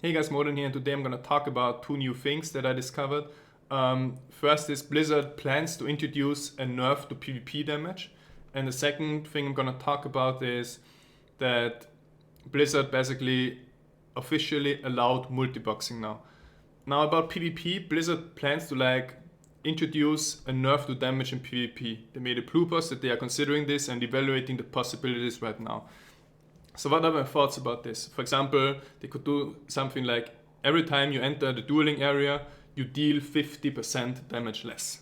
Hey guys, Modern here, and today I'm going to talk about two new things that I discovered. First is Blizzard plans to introduce a nerf to PvP damage, and the second thing I'm going to talk about is that Blizzard basically officially allowed multiboxing now. Now about PvP, Blizzard plans to introduce a nerf to damage in PvP. They made a blue post that they are considering this and evaluating the possibilities right now. So what are my thoughts about this? For example, they could do something like every time you enter the dueling area, you deal 50% damage less.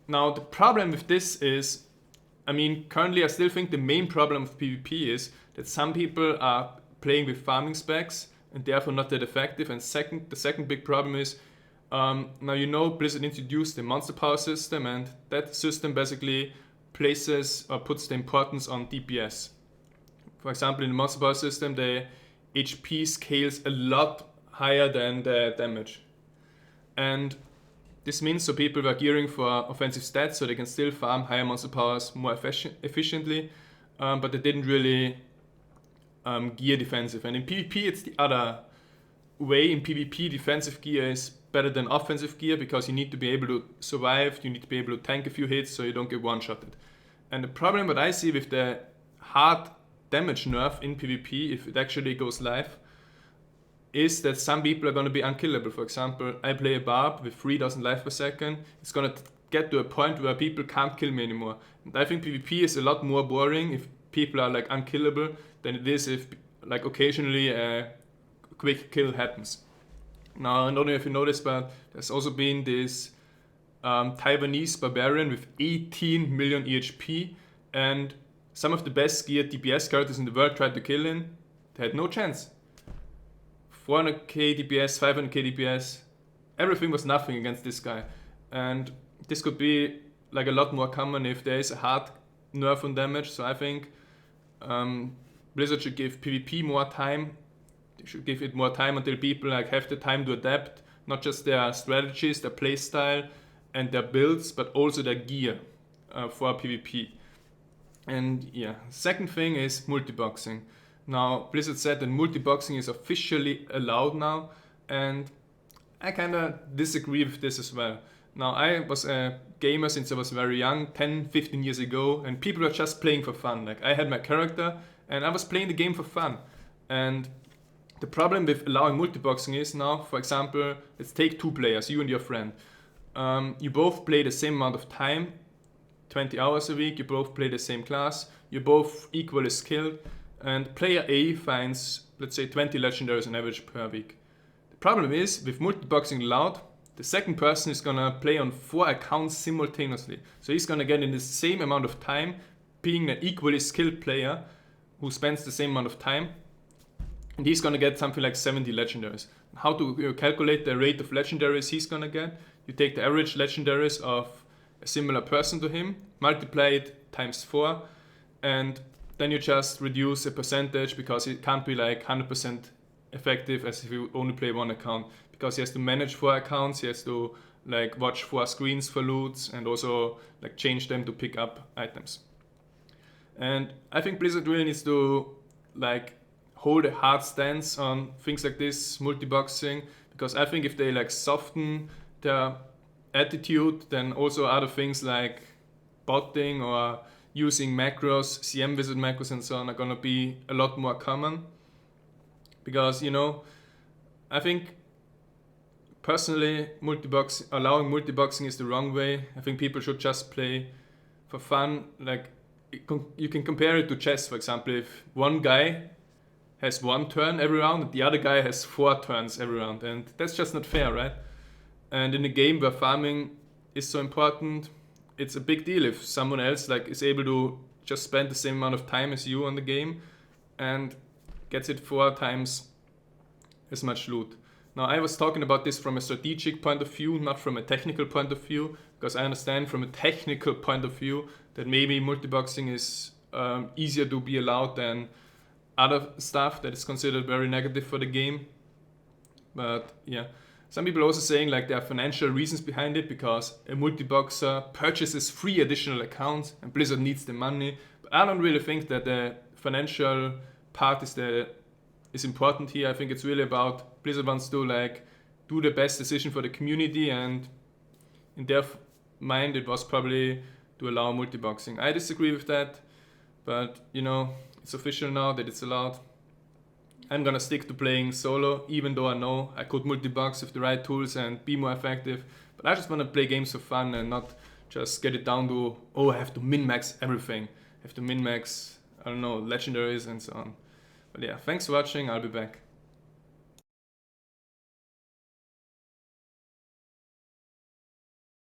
Now the problem with this is, currently I still think the main problem of PvP is that some people are playing with farming specs and therefore not that effective. And the second big problem is, now Blizzard introduced the monster power system, and that system basically places or puts the importance on DPS. For example, in the monster power system, the HP scales a lot higher than the damage. And this means so people were gearing for offensive stats so they can still farm higher monster powers more efficiently, but they didn't really gear defensive. And in PvP, it's the other way. In PvP, defensive gear is better than offensive gear because you need to be able to survive, you need to be able to tank a few hits so you don't get one-shotted. And the problem that I see with the hard damage nerf in PvP, if it actually goes live, is that some people are going to be unkillable. For example, I play a barb with 3000 life per second. It's going to get to a point where people can't kill me anymore. And I think PvP is a lot more boring if people are unkillable than it is if occasionally a quick kill happens. Now, I don't know if you noticed, but there's also been this Taiwanese barbarian with 18 million EHP, and some of the best geared DPS characters in the world tried to kill him. They had no chance. 400k DPS, 500k DPS, everything was nothing against this guy. And this could be a lot more common if there is a hard nerf on damage. So I think Blizzard should give PvP more time. They should give it more time until people have the time to adapt, not just their strategies, their playstyle, and their builds, but also their gear for PvP. And yeah, second thing is multiboxing. Now, Blizzard said that multiboxing is officially allowed now, and I kind of disagree with this as well. Now, I was a gamer since I was very young, 10, 15 years ago, and people were just playing for fun. I had my character, and I was playing the game for fun. And the problem with allowing multiboxing is now, for example, let's take two players, you and your friend. You both play the same amount of time, 20 hours a week, you both play the same class, you're both equally skilled, and player A finds, let's say, 20 legendaries on average per week. The problem is, with multiboxing allowed, the second person is gonna play on 4 accounts simultaneously. So he's gonna get in the same amount of time, being an equally skilled player who spends the same amount of time, and he's gonna get something like 70 legendaries. How to calculate the rate of legendaries he's gonna get? You take the average legendaries of a similar person to him, multiply it times 4, and then you just reduce a percentage because it can't be 100% effective as if you only play one account, because he has to manage 4 accounts, he has to watch 4 screens for loots and also change them to pick up items. And I think Blizzard really needs to hold a hard stance on things like this, multiboxing, because I think if they soften their attitude, then also other things like botting or using macros, CM wizard macros and so on are gonna be a lot more common. Because I think personally allowing multiboxing is the wrong way. I think people should just play for fun. You can compare it to chess, for example. If one guy has 1 turn every round and the other guy has 4 turns every round, and that's just not fair, right? And in a game where farming is so important, it's a big deal if someone else is able to just spend the same amount of time as you on the game and gets it 4 times as much loot. Now, I was talking about this from a strategic point of view, not from a technical point of view, because I understand from a technical point of view that maybe multiboxing is easier to be allowed than other stuff that is considered very negative for the game. But yeah, some people are also saying there are financial reasons behind it, because a multiboxer purchases 3 additional accounts and Blizzard needs the money. But I don't really think that the financial part is the is important here. I think it's really about Blizzard wants to like do the best decision for the community, and in their mind it was probably to allow multiboxing. I disagree with that, but you know, it's official now that it's allowed. I'm gonna stick to playing solo, even though I know I could multibox with the right tools and be more effective. But I just wanna play games for fun and not just get it down to, oh, I have to min-max everything. I have to min-max, I don't know, legendaries and so on. But yeah, thanks for watching, I'll be back.